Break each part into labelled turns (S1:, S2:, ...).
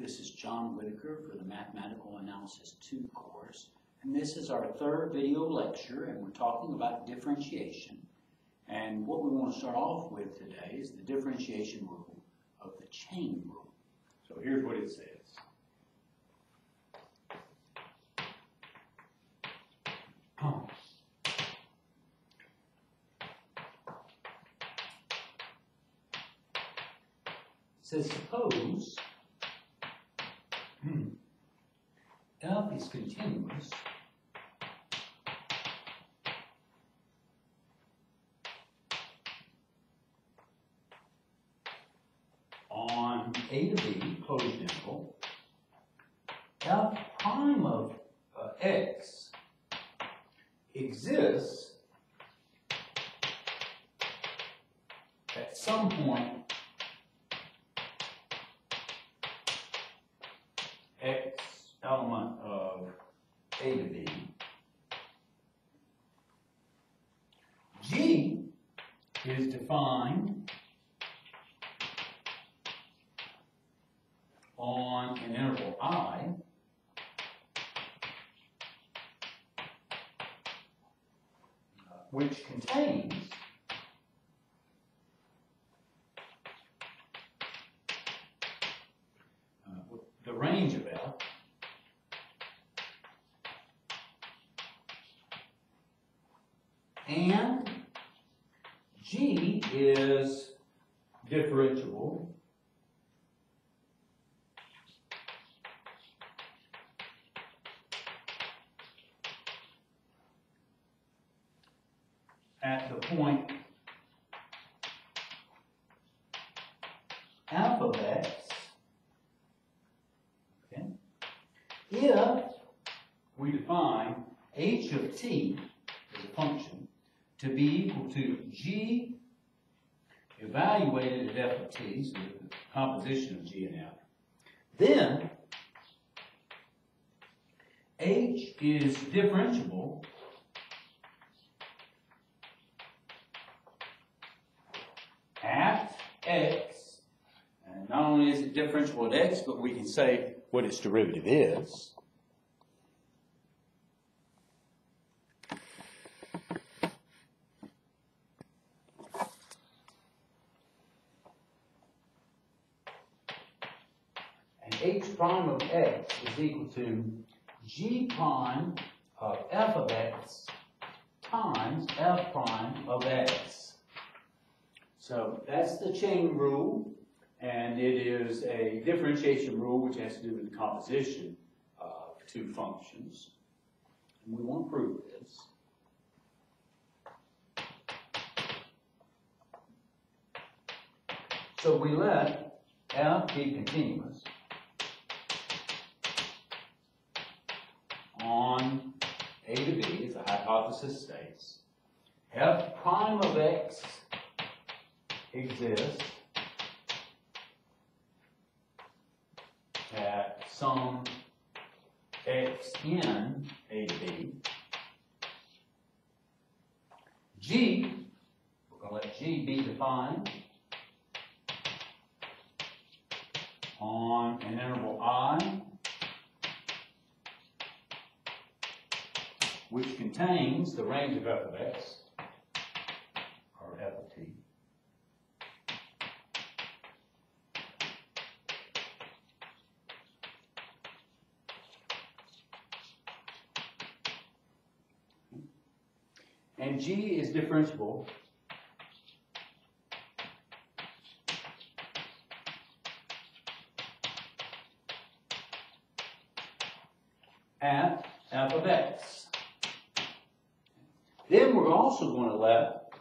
S1: This is John Whitaker for the Mathematical Analysis 2 course. And this is our third video lecture, and we're talking about differentiation. And what we want to start off with today is the differentiation rule of the chain rule. So here's what it says. It says, suppose f is continuous on a to b, closed interval, f prime of x exists at some point x element of a to b. G is defined on an interval I which contains the range of f and G is differentiable at the point f of x, okay, if we define h of t as a function to be equal to g evaluated at f of t, so the composition of g and f, then h is differentiable at x, and not only is it differentiable at x, but we can say what its derivative is. And h prime of x is equal to g prime of f of x times f prime of x. So that's the chain rule, and it is a differentiation rule which has to do with the composition of two functions. And we want to prove this. So we let f be continuous on a to b, as the hypothesis states. F prime of x exists at some x in a to b. G, we're going to let G be defined on an interval I, which contains the range of f of x, or f of t. And G is differentiable at f of x. Then we're also going to let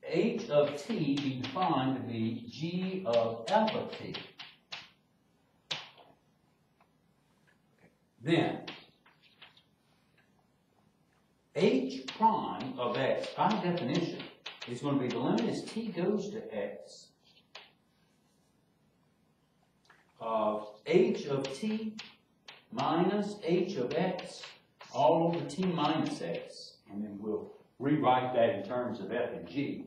S1: h of t be defined to be g of f of t. Then h prime of x, by definition, is going to be the limit as t goes to x of h of t minus h of x all over t minus x. And then we'll rewrite that in terms of f and g.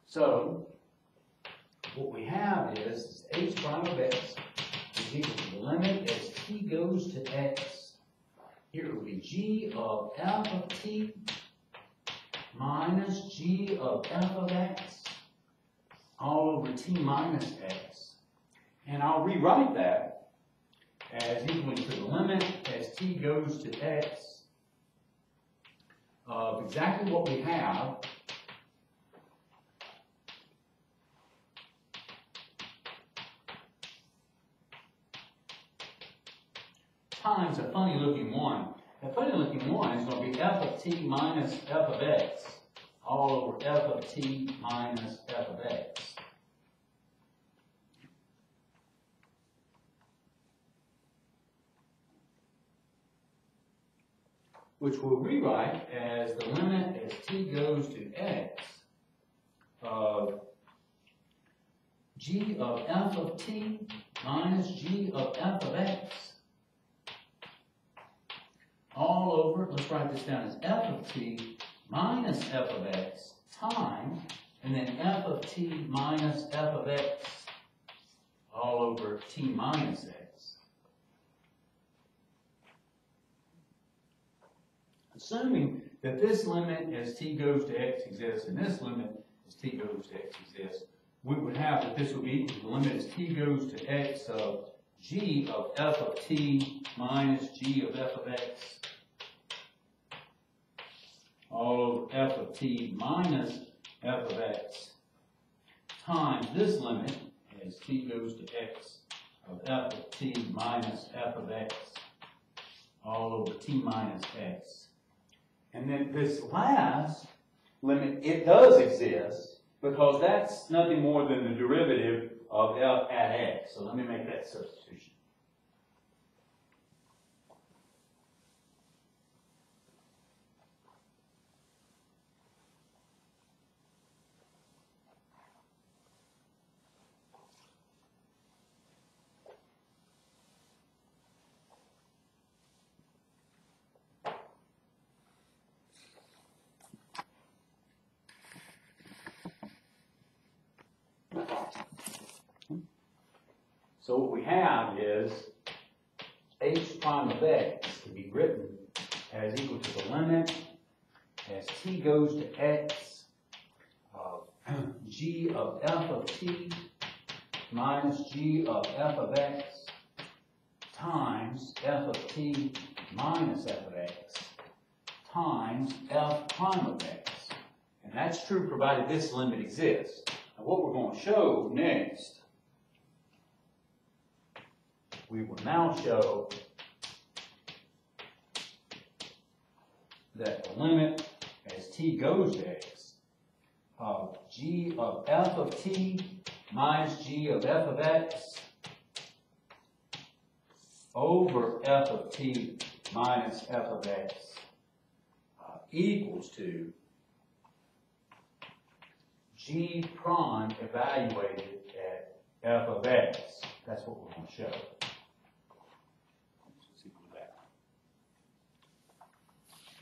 S1: So what we have is h prime of x is equal to the limit as t goes to x. Here it will be g of f of t minus g of f of x all over t minus x. And I'll rewrite that as equal to the limit as t goes to x of exactly what we have, times a funny looking one. A funny looking one is going to be f of t minus f of x all over f of t minus f of x. Which we'll rewrite as the limit as t goes to x of g of f of t minus g of f of x all over, let's write this down as f of t minus f of x times, and then f of t minus f of x all over t minus x. Assuming that this limit as t goes to x exists and this limit as t goes to x exists, we would have that this would be equal to the limit as t goes to x of g of f of t minus g of f of x all over f of t minus f of x times this limit as t goes to x of f of t minus f of x all over t minus x. And then this last limit, it does exist because that's nothing more than the derivative of f at x. So let me make that substitution. So what we have is h prime of x can be written as equal to the limit as t goes to x of g of f of t minus g of f of x times f of t minus f of x times f prime of x. And that's true provided this limit exists. Now what we're going to show next, we will now show that the limit as t goes to x of g of f of t minus g of f of x over f of t minus f of x equals to g prime evaluated at f of x. That's what we're going to show.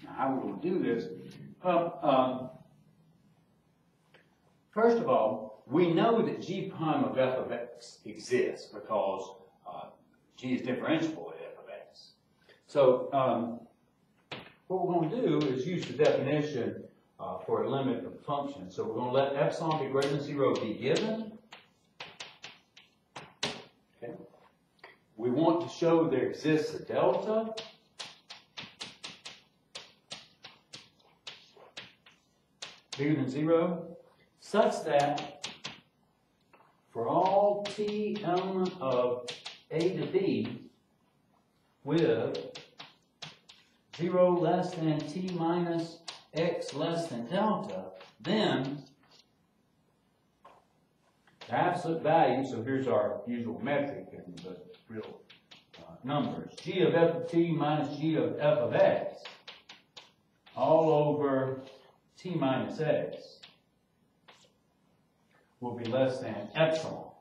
S1: Now, how we're going to do this? First of all, we know that g prime of f of x exists because g is differentiable at f of x. So what we're going to do is use the definition for a limit of the function. So we're going to let epsilon be greater than 0 be given. Okay. We want to show there exists a delta. Bigger than 0, such that for all t element of a to b with 0 less than t minus x less than delta, then the absolute value, so here's our usual metric and the real numbers, g of f of t minus g of f of x all over t minus x will be less than epsilon.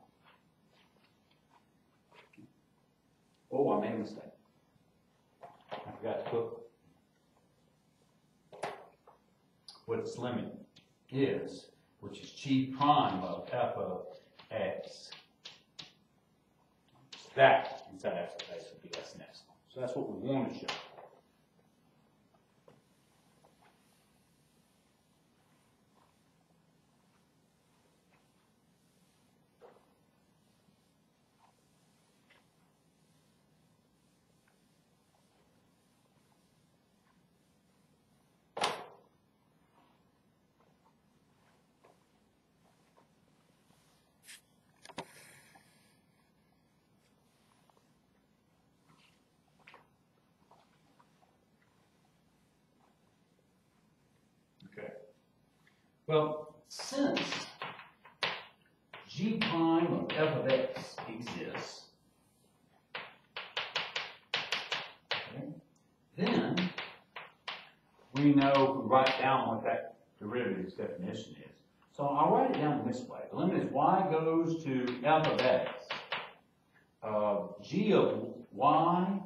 S1: Oh, I made a mistake. I forgot to put what its limit is. which is g prime of f of x. That inside f of x would be less than epsilon. So that's what we want to show. Well, since g prime of f of x exists, okay, then we know if we write down what that derivative's definition is. So I'll write it down this way. The limit is y goes to f of x of g of y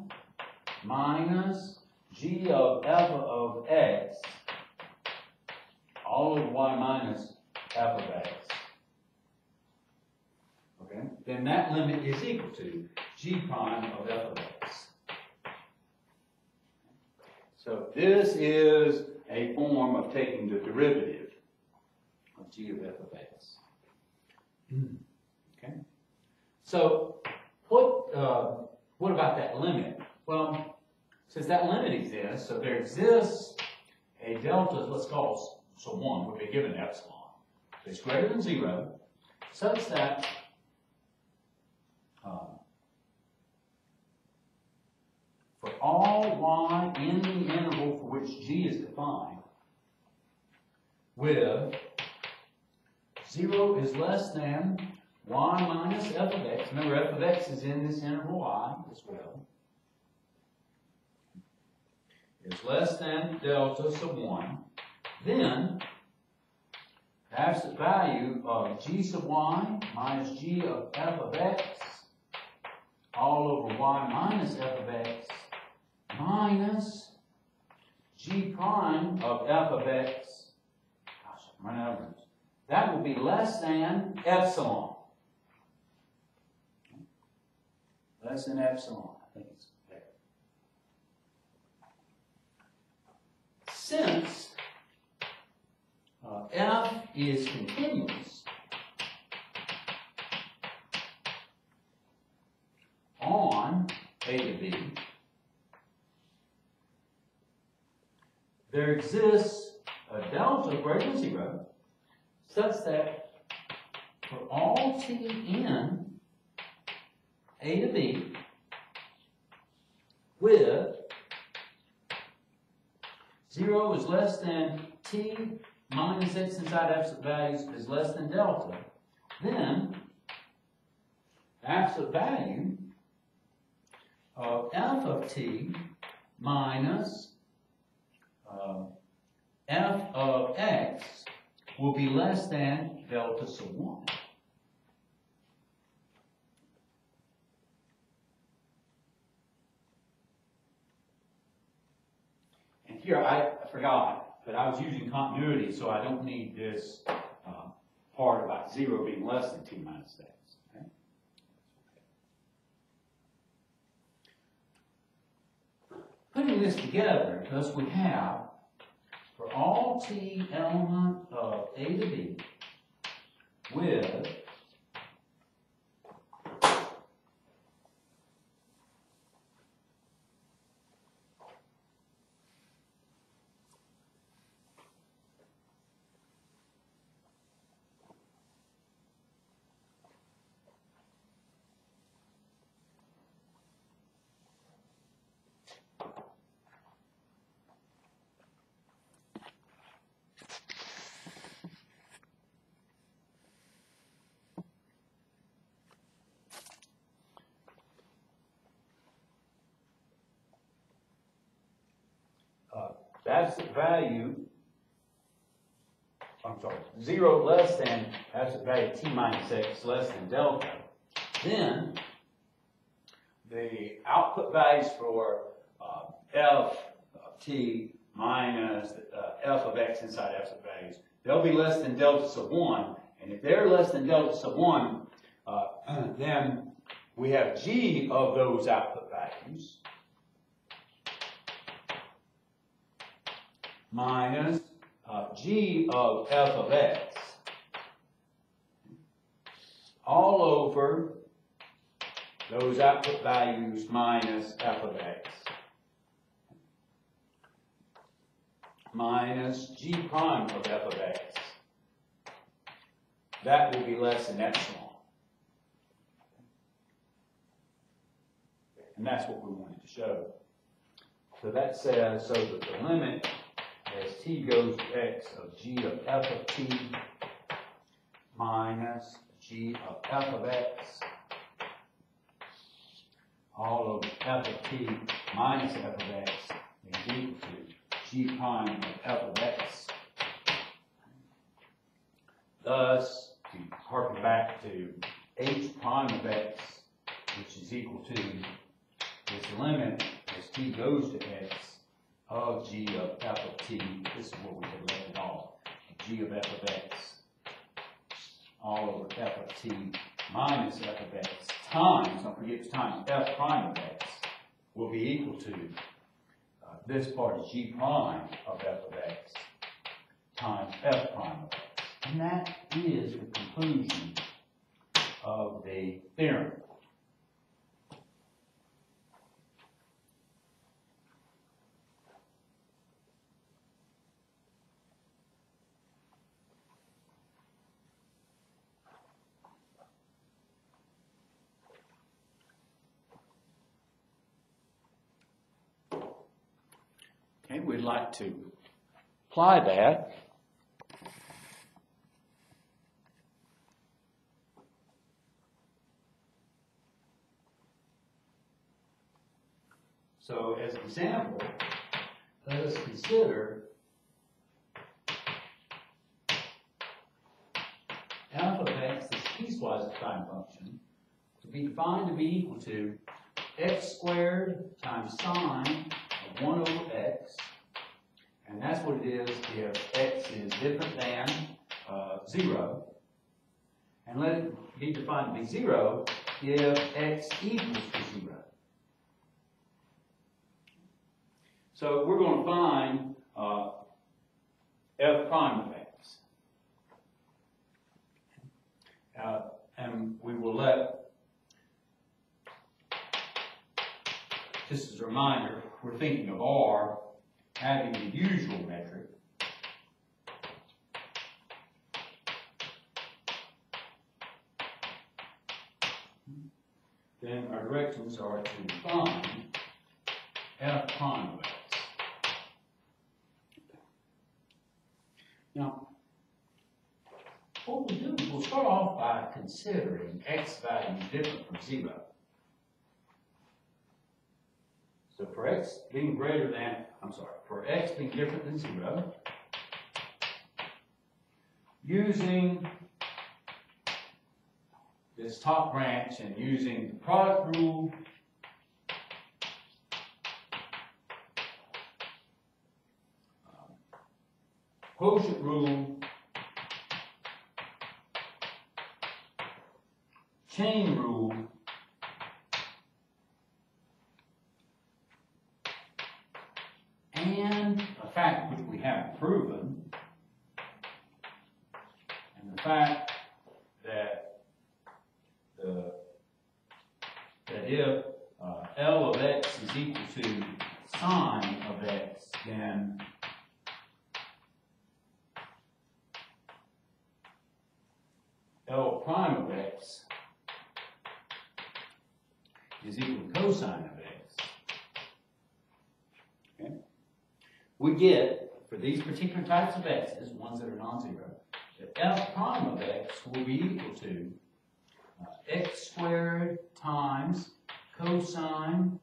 S1: minus g of f of x all over y minus f of x. Okay? Then that limit is equal to g prime of f of x. So this is a form of taking the derivative of g of f of x. Okay? So what about that limit? Well, since that limit exists, so there exists a delta, let's call so 1 would be given epsilon. It's greater than 0, such that for all y in the interval for which g is defined, with 0 is less than y minus f of x. Remember, f of x is in this interval y as well. Is less than delta sub 1. Then, the absolute value of g sub y minus g of f of x all over y minus f of x minus g prime of f of x. Gosh, I'm running out of room. That will be less than epsilon. Less than epsilon. I think it's there. Since f is continuous on a to b, there exists a delta greater than 0 such that for all t in a to b with 0 is less than t minus x inside absolute values is less than delta, then absolute value of f of t minus f of x will be less than delta sub 1. And here I forgot, but I was using continuity, so I don't need this part about 0 being less than t minus x. Okay? Putting this together, thus we have, for all t element of a to b, with absolute value, 0 less than absolute value t minus x less than delta, then the output values for f of t minus f of x inside absolute values they'll be less than delta sub 1. And if they're less than delta sub 1, then we have g of those output values minus g of f of x all over those output values minus f of x minus g prime of f of x. That will be less than epsilon. And that's what we wanted to show. So that says, so that the limit as t goes to x of g of f of t minus g of f of x all over f of t minus f of x is equal to g prime of f of x. Thus, we harken back to h prime of x, which is equal to this limit as t goes to x of g of f of t. This is what we had left it off. G of f of x all over f of t minus f of x times, don't forget it's times, f prime of x will be equal to this part is g prime of f of x times f prime of x. And that is the conclusion of the theorem. Okay, we'd like to apply that. So as an example, let us consider f of x, this piecewise defined function, to be defined to be equal to x squared times sine of 1 over x, and that's what it is if x is different than 0, and let it be defined to be 0 if x equals to 0. So we're going to find f prime of x. And we will let, just as a reminder, we're thinking of R having the usual metric. Then our directions are to find f prime of x. Now, what we'll do is we'll start off by considering x values different from 0. So for x being greater than, for x being different than 0, using this top branch and using the product rule, quotient rule, chain rule, and a fact which we haven't proven, and the fact that if L of x is equal to sine of x, then L prime of x is equal to cosine of x. Okay? We get, for these particular types of x's, ones that are non-zero, that f prime of x will be equal to x squared times cosine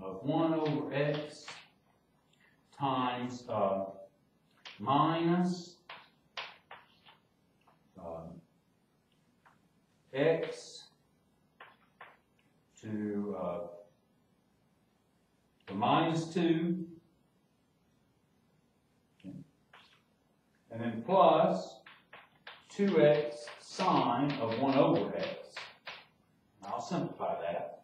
S1: of 1 over x times minus x to the minus 2, and then plus 2x sine of 1 over x. And I'll simplify that.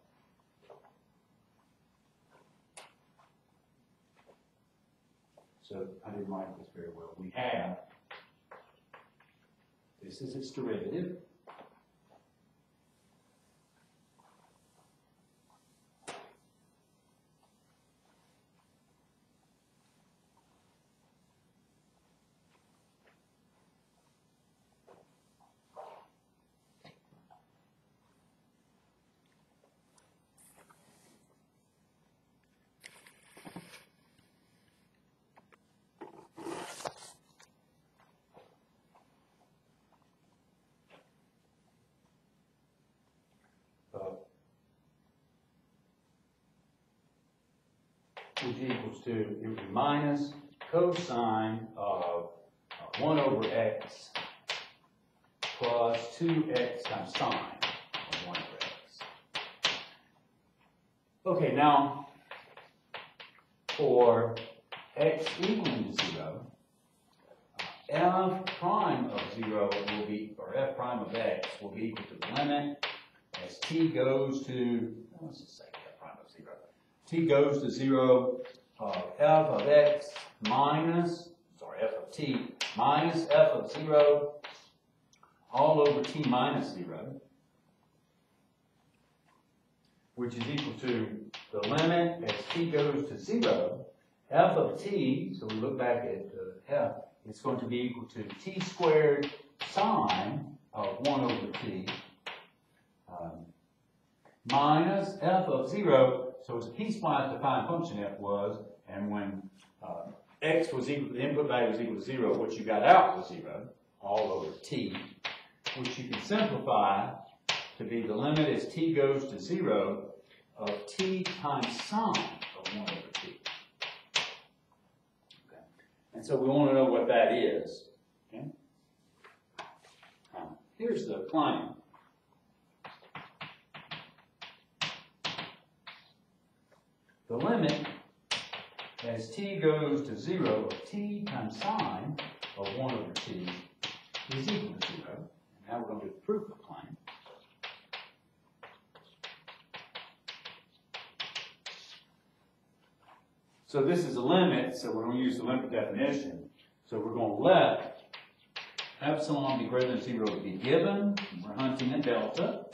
S1: So I didn't write this very well. We have, this is its derivative. Which equals to, it would be minus cosine of 1 over x plus 2x times sine of 1 over x. Okay, now for x equaling to 0, f prime of 0 will be, or f prime of x will be equal to the limit as t goes to, let's just say f prime of 0. T goes to 0 of f of x minus, f of t minus f of 0 all over t minus 0, which is equal to the limit as t goes to 0, f of t, so we look back at f, it's going to be equal to t squared sine of 1 over t minus f of 0. So it's a piecewise defined function f was, and when x was equal, the input value was equal to 0, what you got out was 0, all over t, which you can simplify to be the limit as t goes to 0 of t times sine of 1 over t. Okay. And so we want to know what that is. Okay? Here's the claim. The limit as t goes to 0 of t times sine of 1 over t is equal to 0. And now we're going to do the proof of the claim. So this is a limit, so we're going to use the limit definition. So we're going to let epsilon be greater than 0 to be given. We're hunting a delta.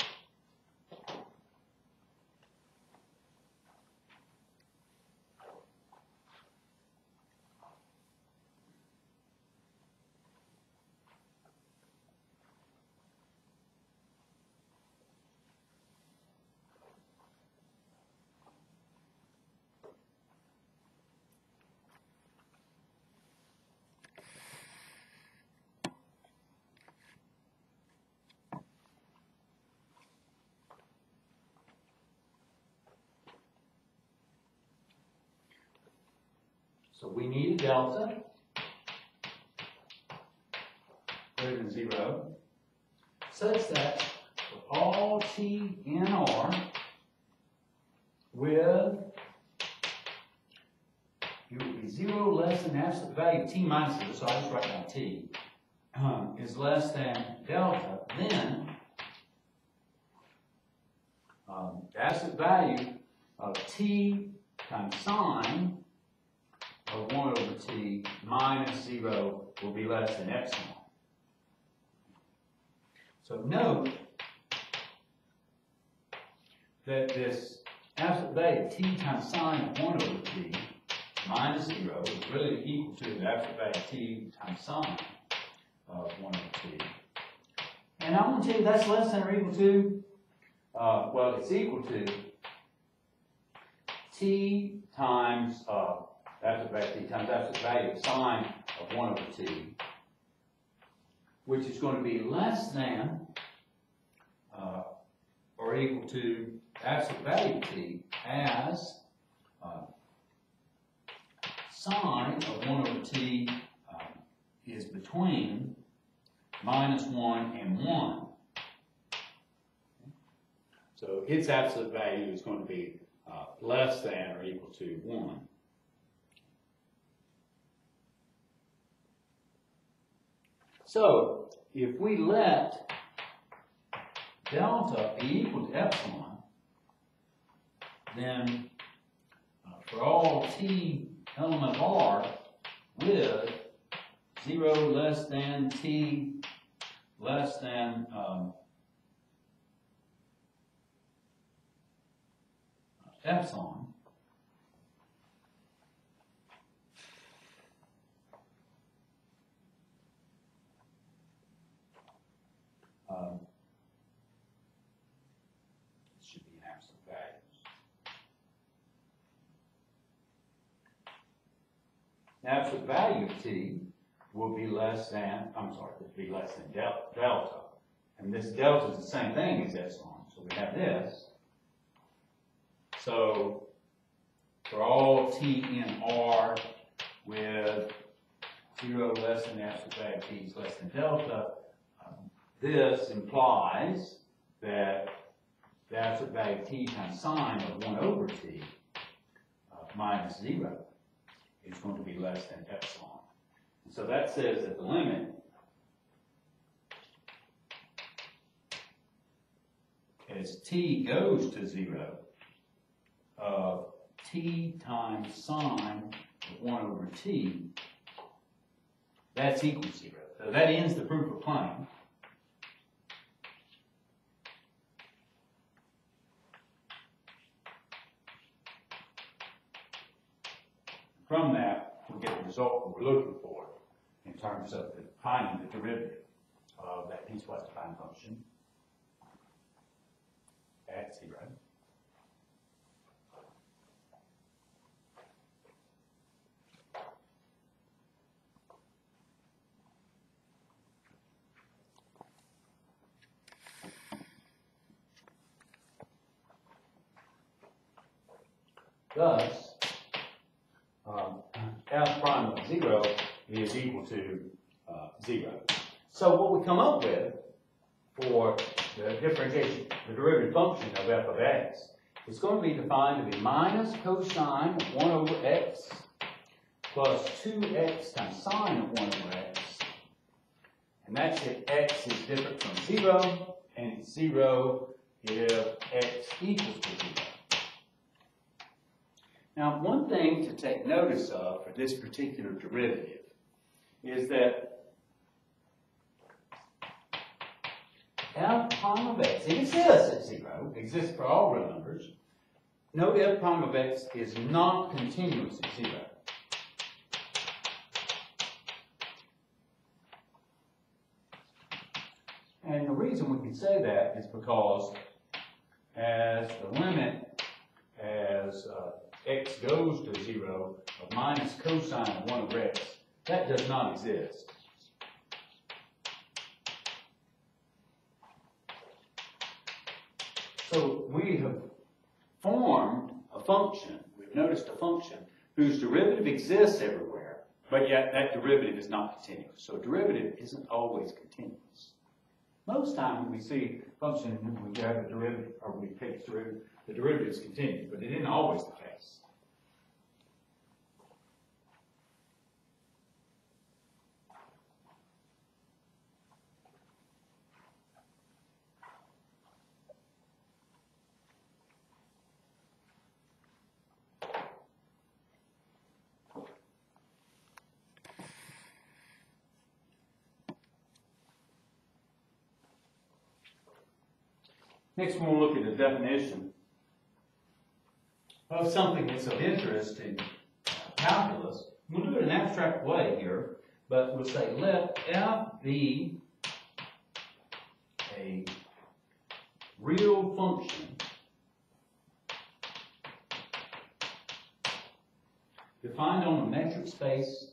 S1: So we need a delta greater than 0 such that for all t in R with, it would be 0 less than the absolute value of t minus 0, so I just write down t, is less than delta, then the absolute value of t times sine of 1 over t minus 0 will be less than epsilon. So note that this absolute value of t times sine of 1 over t minus 0 is really equal to the absolute value of t times sine of 1 over t. And I'm going to tell you that's less than or equal to, well, it's equal to t times absolute value of t times absolute value of sine of 1 over t, which is going to be less than or equal to absolute value of t as sine of 1 over t is between minus 1 and 1. So its absolute value is going to be less than or equal to 1. So if we let delta be equal to epsilon, then for all t element r with 0 less than t less than epsilon, it should be in absolute values. The absolute value of t will be less than, be less than delta. And this delta is the same thing as epsilon. So we have this. So for all t in R with 0 less than the absolute value of t is less than delta, this implies that the absolute value of t times sine of 1 over t minus 0 is going to be less than epsilon. And so that says that the limit as t goes to 0 of t times sine of 1 over t, that's equal to 0. So that ends the proof of plane. From that, we'll get the result that we're looking for in terms of finding the derivative of that piecewise defined function at 0. Thus, f prime of 0 is equal to 0. So what we come up with for the differentiation, the derivative function of f of x, is going to be defined to be minus cosine of 1 over x plus 2x times sine of 1 over x. And that's if x is different from 0, and it's 0 if x equals to 0. Now, one thing to take notice of for this particular derivative is that f prime of x, it exists at 0, exists for all real numbers. Note f prime of x is not continuous at 0. And the reason we can say that is because as the limit as x goes to 0 of minus cosine of 1 over x, that does not exist. So we have formed a function, we've noticed a function, whose derivative exists everywhere, but yet that derivative is not continuous. So a derivative isn't always continuous. Most times when we see a function, we have a derivative, or we take its derivative, the derivative is continuous, but it isn't always the case. Next, we'll look at the definition of something that's of interest in calculus. We'll do it in an abstract way here, but we'll say let f be a real function defined on a metric space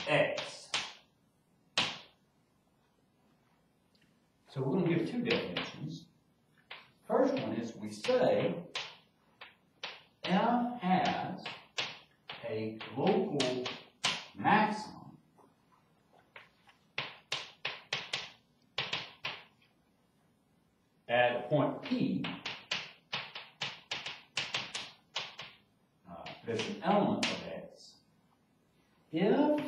S1: x. So we're going to give two definitions. First one is we say f has a local maximum at a point P that's an element of x, if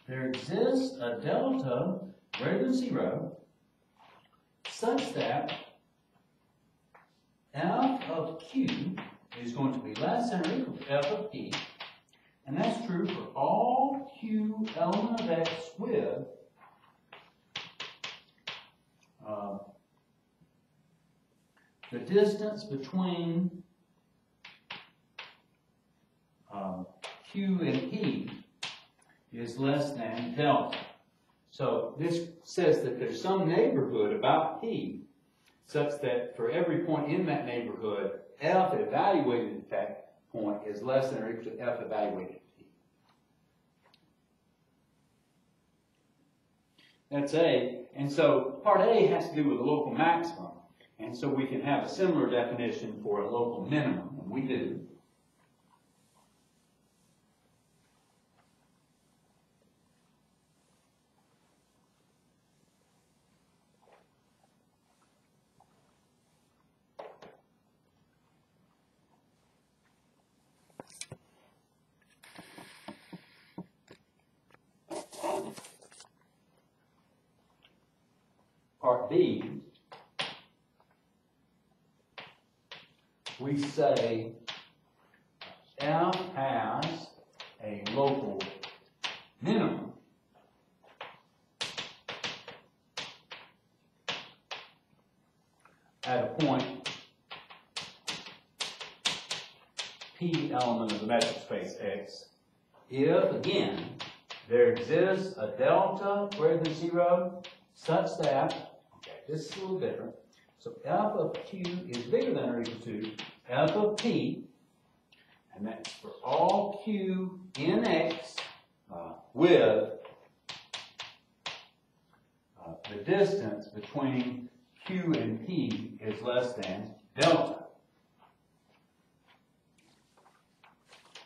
S1: there exists a delta greater than 0 such that f of q is going to be less than or equal to f of p, and that's true for all q element of x with the distance between q and p is less than delta. So this says that there's some neighborhood about p such that for every point in that neighborhood, f evaluated at that point is less than or equal to f evaluated at p. That's A. And so part A has to do with the local maximum. And so we can have a similar definition for a local minimum, and we do. Part B, we say f has a local minimum at a point p element of the metric space X if, again, there exists a delta greater than 0 such that, this is a little different. So f of q is bigger than or equal to f of p, and that's for all q in x with the distance between q and p is less than delta.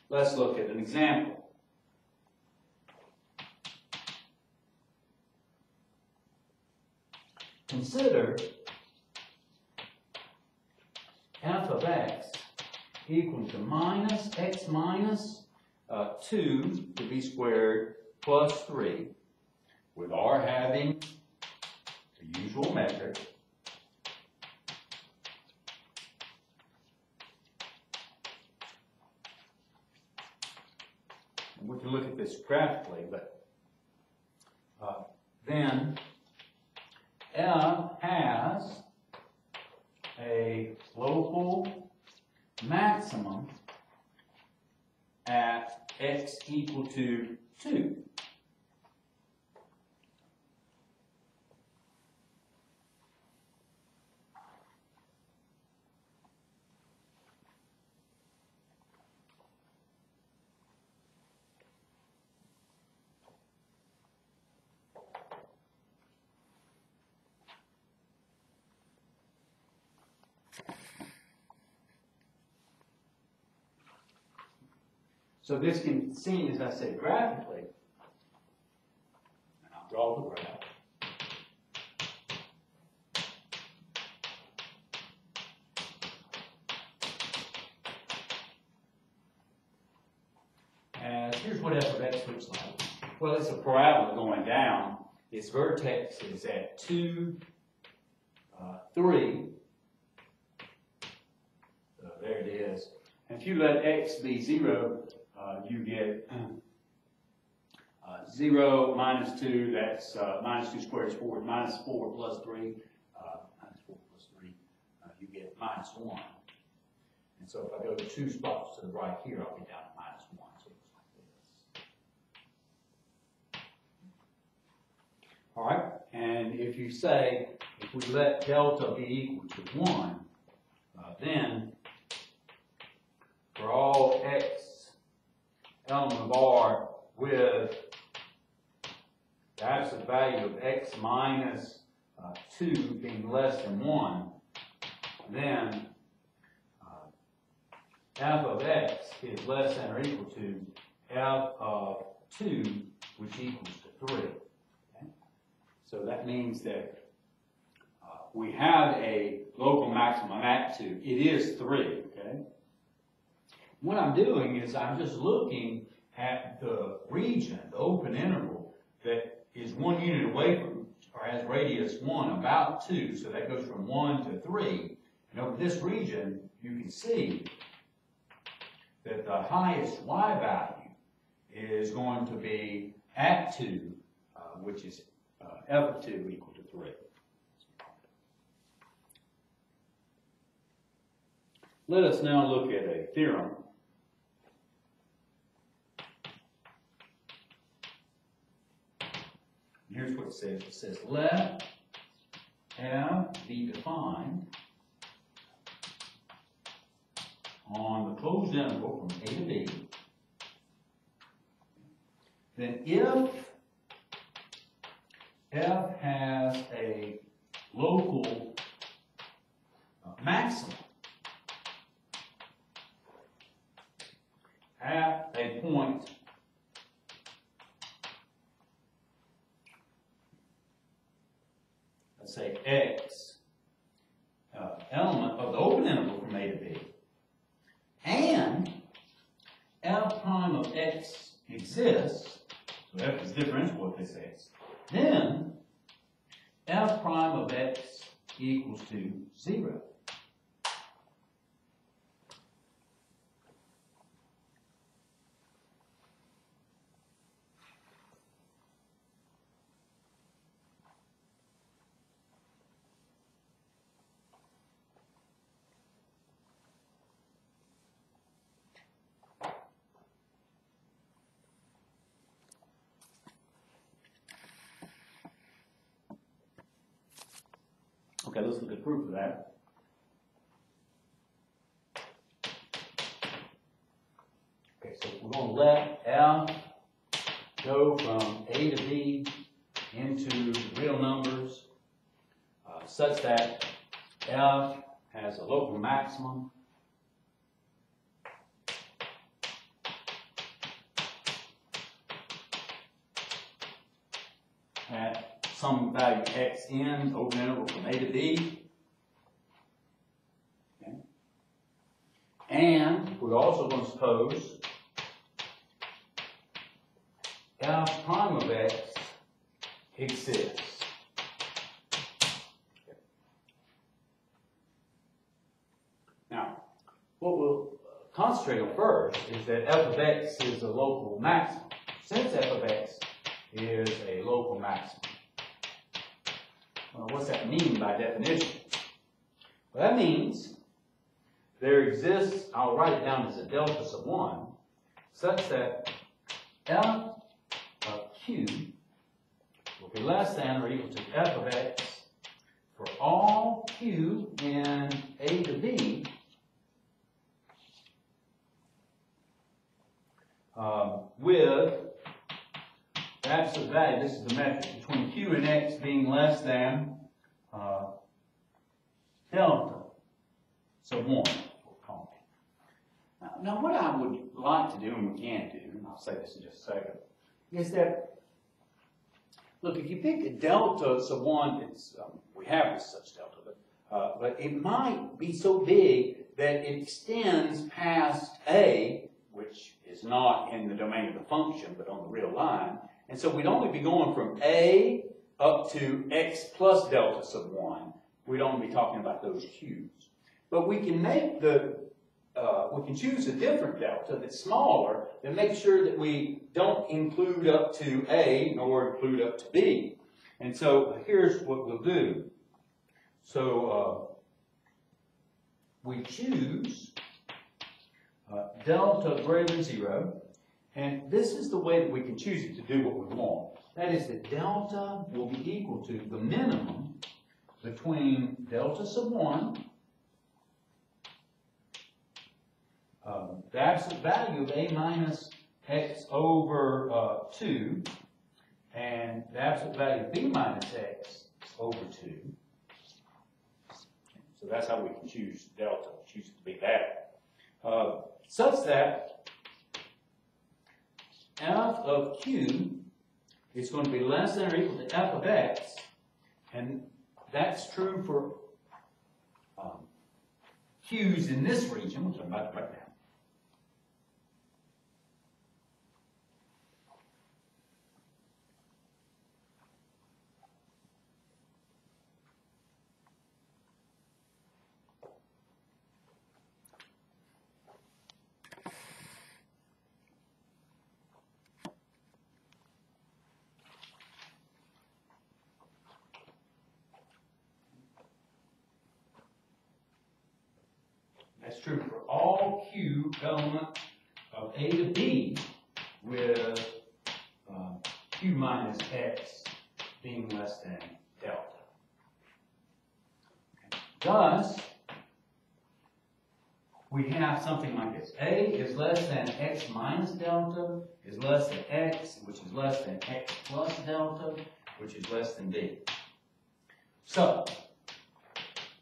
S1: Let's look at an example. Consider f of x equal to minus x minus 2 to b squared plus 3, with r having the usual metric. And we can look at this graphically, but then f has a local maximum at x equal to 2. So this can be seen, as I said, graphically. And I'll draw the graph. And here's what f of x looks like. Well, it's a parabola going down. Its vertex is at 2, 3. So there it is. And if you let x be 0, you get 0 minus 2, that's minus 2 squared is 4, minus 4 plus 3, minus 4 plus 3, you get minus 1. And so if I go to 2 spots to the right here, I'll be down at minus 1. So it looks like this. All right, and if you say, if we let delta be equal to 1, then for all x element of R with the absolute value of x minus 2 being less than 1, then f of x is less than or equal to f of 2, which equals to 3. Okay? So that means that we have a local maximum at 2. It is 3. Okay? what I'm doing is I'm just looking at the region, the open interval, that is 1 unit away from, or has radius 1, about 2, so that goes from 1 to 3. And over this region, you can see that the highest y value is going to be at 2, which is f of 2 equal to 3. Let us now look at a theorem. Here's what it says. It says, let f be defined on the closed interval from A to B, then if f has a local maximum at a point let's say x, element of the open interval from A to B, and f prime of x exists, so f is differentiable with this x, then f prime of x equals to 0. Okay, let's look at proof of that. Okay, so we're going to let f go from A to B into real numbers such that f has a local maximum at some value x in, open interval from A to B. Okay. And we're also going to suppose f prime of x exists. Okay. Now, what we'll concentrate on first is that f of x is a local maximum. Since f of x is a local maximum, well, what's that mean by definition? Well, that means there exists, I'll write it down as a delta sub 1, such that f of q will be less than or equal to f of x for all q in A to B with the absolute value, this is the metric, between q and x being less than delta sub 1. Now, what I would like to do, and we can do, and I'll say this in just a second, is that, look, if you pick a delta sub 1, it's, we have such delta, but it might be so big that it extends past A, which is not in the domain of the function, but on the real line. And so we'd only be going from A up to x plus delta sub 1. We'd only be talking about those q's. But we can make we can choose a different delta that's smaller and make sure that we don't include up to A nor include up to B. And so here's what we'll do. So we choose delta greater than 0. And this is the way that we can choose it to do what we want. That is that delta will be equal to the minimum between delta sub 1, the absolute value of A minus x over 2, and the absolute value of B minus x over 2. So that's how we can choose delta, choose it to be that. Such that f of q is going to be less than or equal to f of x, and that's true for q's in this region, which I'm about to write down. that's true for all q elements of A to B with q minus x being less than delta. Thus, we have something like this. A is less than x minus delta, is less than x, which is less than x plus delta, which is less than b. So,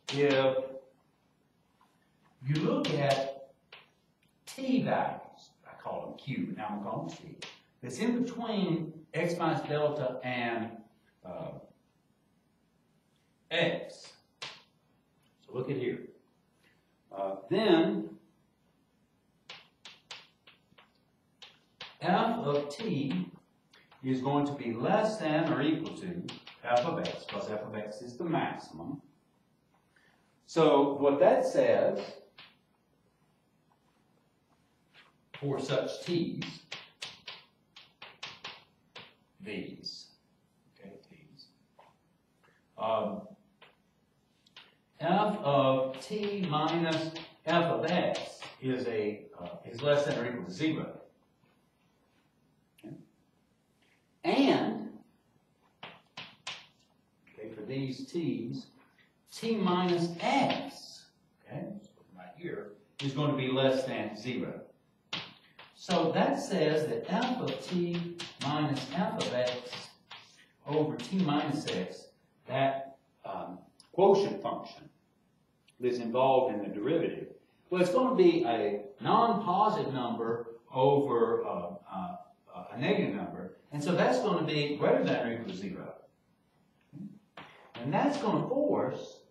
S1: if you look at t values, I call them q, but now I'm calling them t, that's in between x minus delta and x. So look at here. Then f of t is going to be less than or equal to f of x, because f of x is the maximum. So what that says for such t's, these, okay, these, f of t minus f of x is less than or equal to 0. Okay. And, okay, for these t's, t minus x, okay, right here, is going to be less than 0. So that says that f of t minus f of x over t minus x, that quotient function that is involved in the derivative, well, it's going to be a non-positive number over a negative number, and so that's going to be greater than or equal to 0. And that's going to force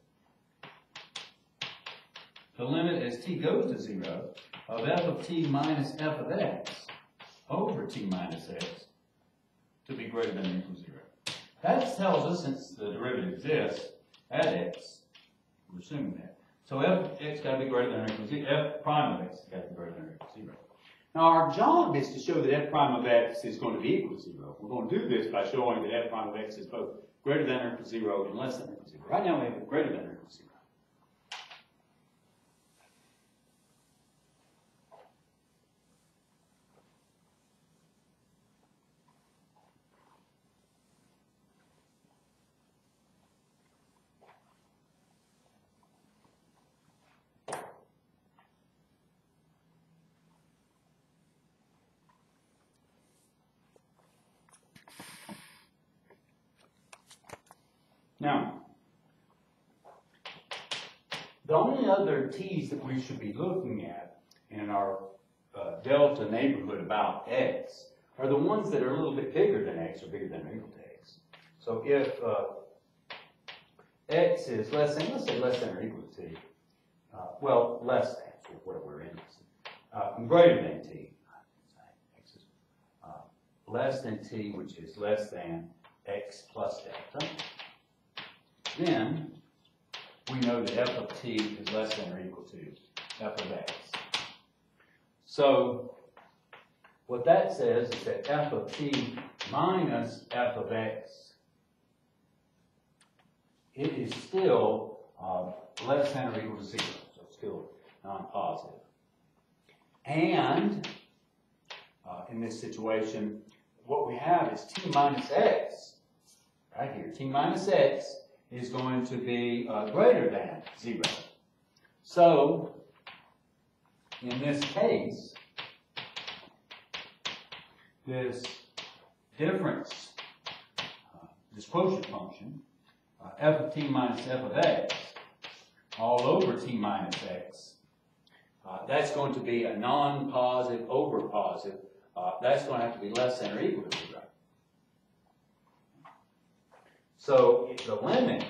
S1: the limit as t goes to 0 of f of t minus f of x over t minus x to be greater than or equal to 0. That tells us, since the derivative exists at x, we're assuming that. So f of x got to be greater than or equal to 0. F prime of x has got to be greater than or equal to 0. Now our job is to show that f prime of x is going to be equal to 0. We're going to do this by showing that f prime of x is both greater than or equal to 0 and less than or equal to 0. Right now we have it greater than or equal to 0. Now, the only other t's that we should be looking at in our delta neighborhood about x are the ones that are a little bit bigger than x or bigger than or equal to x. So if x is less than, let's say less than or equal to t, well, less than, where we're interested, greater than t, x is less than t, which is less than x plus delta, then we know that f of t is less than or equal to f of x. So what that says is that f of t minus f of x, it is still less than or equal to 0, so it's still non-positive. And in this situation, what we have is t minus x, right here, t minus x is going to be greater than 0. So, in this case, this difference, this quotient function, f of t minus f of x, all over t minus x, that's going to be a non-positive over positive. That's going to have to be less than or equal to 0. So the limit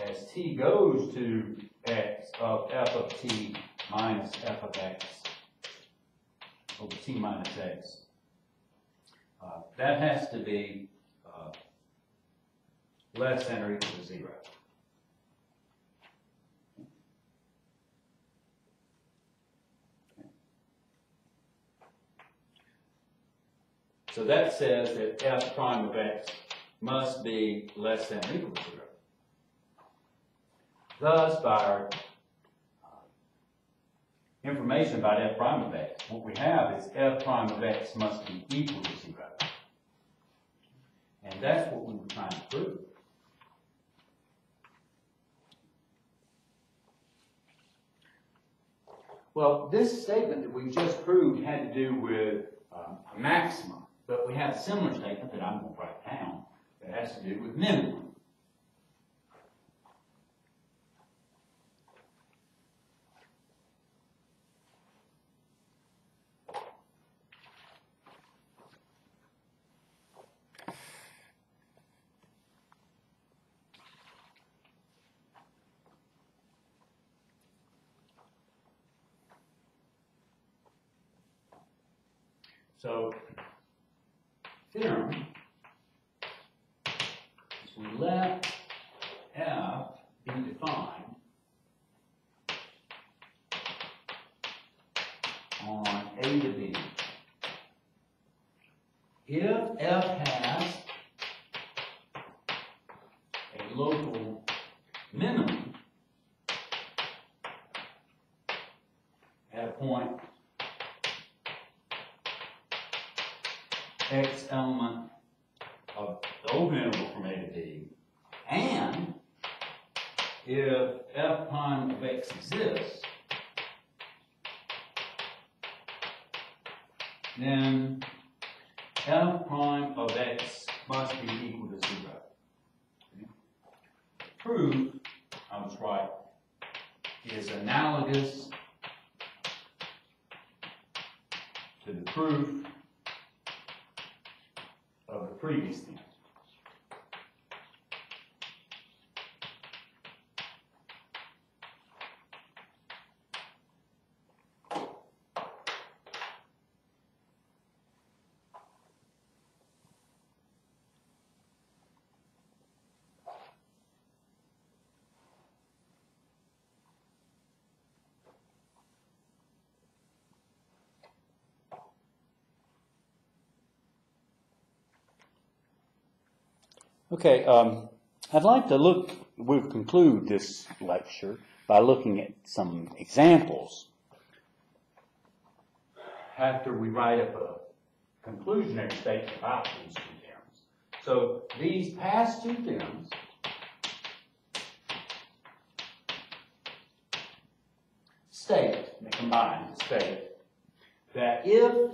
S1: as t goes to x of f of t minus f of x over t minus x, that has to be less than or equal to 0. So that says that f prime of x must be less than or equal to 0. Thus, by our information about f prime of x. What we have is f prime of x must be equal to 0. And that's what we were trying to prove. Well, this statement that we just proved had to do with a maximum, but we have a similar statement that I'm going to write down that has to do with minimum. So, theorem is we let f be defined on A to B. If f has a local minimum at a point x element of the open interval from A to B, and if f prime of x exists, then f prime of x must be equal to 0. Okay. Proof, I was right, is analogous to the proof of the previous thing.
S2: Okay, I'd like to we'll conclude this lecture by looking at some examples.
S1: After we write up a conclusionary statement about these two theorems. So these past two theorems combine to state that if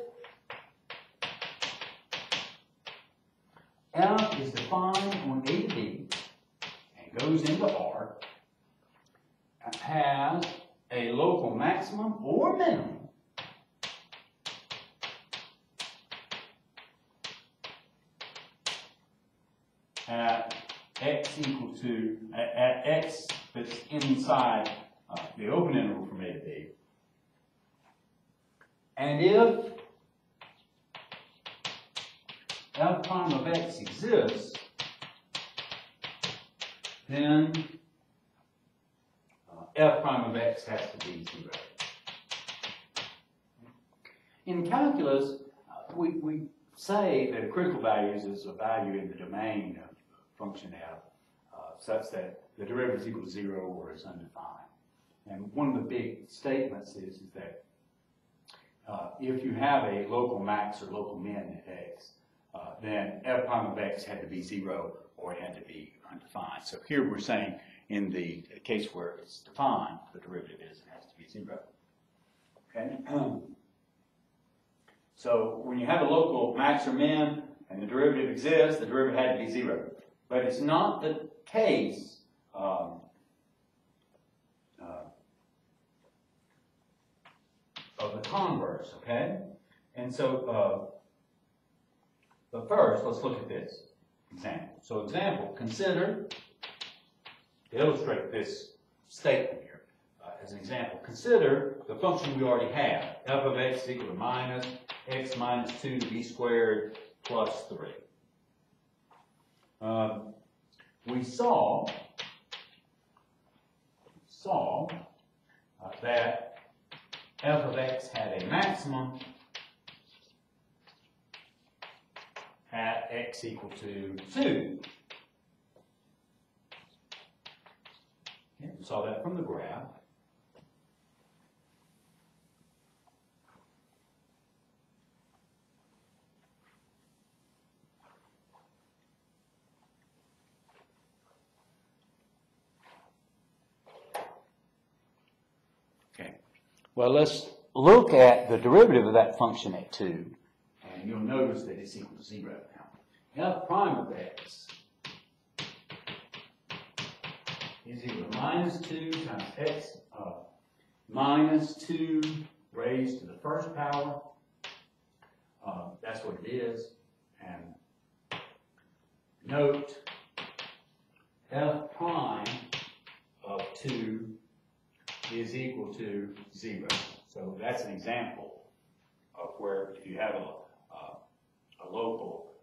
S1: f is defined on A to B and goes into R, has a local maximum or minimum at x equal to, at x that's inside the open interval from A to B. And if f prime of x exists, then f prime of x has to be 0. In calculus, we say that a critical value is a value in the domain of function f such that the derivative is equal to 0 or is undefined. And one of the big statements is that if you have a local max or local min at x, then f prime of x had to be 0 or it had to be undefined. So here we're saying in the case where it's defined, the derivative it has to be 0. Okay? So when you have a local max or min and the derivative exists, the derivative had to be 0. But it's not the case of the converse, okay? And so, but first, let's look at this example. So example, consider, to illustrate this statement here, as an example, consider the function we already have, f of x equal to minus x minus 2 to b squared plus 3. We saw that f of x had a maximum at x equal to 2. Okay, we saw that from the graph.
S2: Okay. Well, let's look at the derivative of that function at 2.
S1: And you'll notice that it's equal to 0 now. F prime of x is equal to minus 2 times x minus 2 raised to the first power. That's what it is. And note F prime of 2 is equal to 0. So that's an example of where if you have a local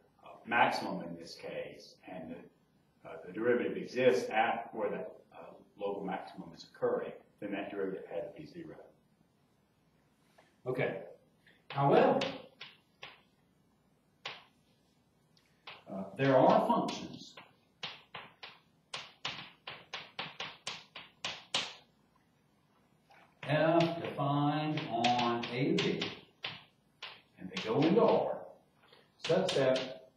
S1: maximum in this case, and the derivative exists at where that local maximum is occurring, then that derivative had to be 0. Okay. However, there are functions f defined on A to B, and they go into R, such that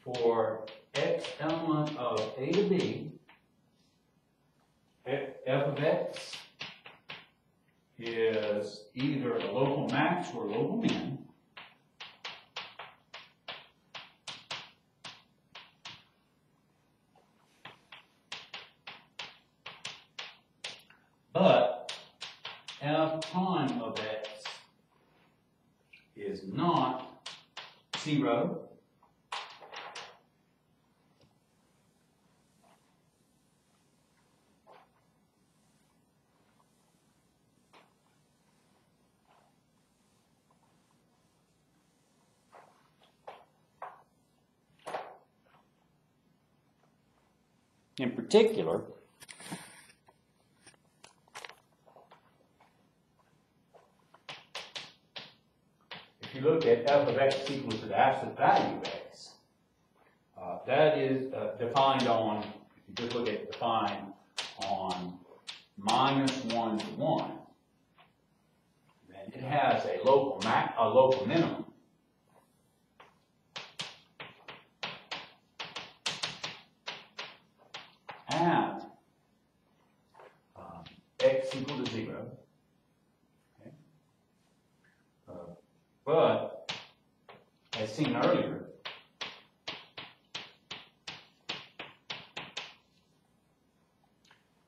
S1: for x element of A to B, f of x is either a local max or a local min. But f prime of x is not 0.
S2: In particular,
S1: if you look at f of x equal to the absolute value of x, that is defined on, if you just look at defined on minus 1 to 1, then it has a local minimum. At x equal to 0. Okay. But, as seen earlier,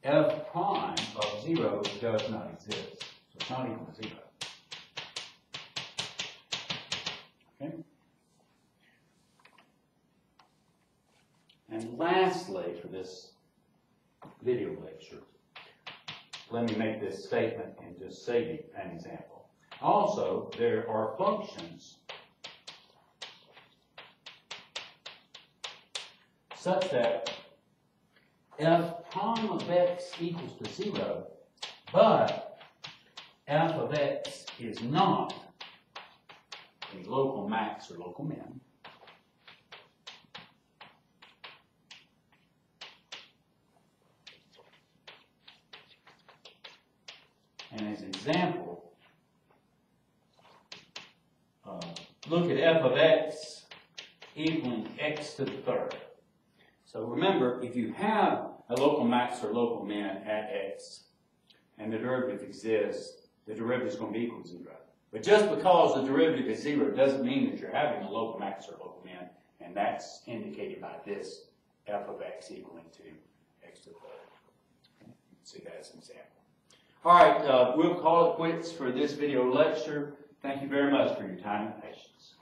S1: f prime of 0 does not exist. So it's not equal to 0. Okay? And lastly, for this video lecture, let me make this statement and just say an example. Also, there are functions such that f prime of x equals to 0, but f of x is not a local max or local min. And as an example, look at f of x equaling x to the third. So remember, if you have a local max or local min at x, and the derivative exists, the derivative is going to be equal to 0. But just because the derivative is 0 doesn't mean that you're having a local max or local min, and that's indicated by this f of x equaling to x to the third. Okay? See that as an example. All right, we'll call it quits for this video lecture. Thank you very much for your time and patience.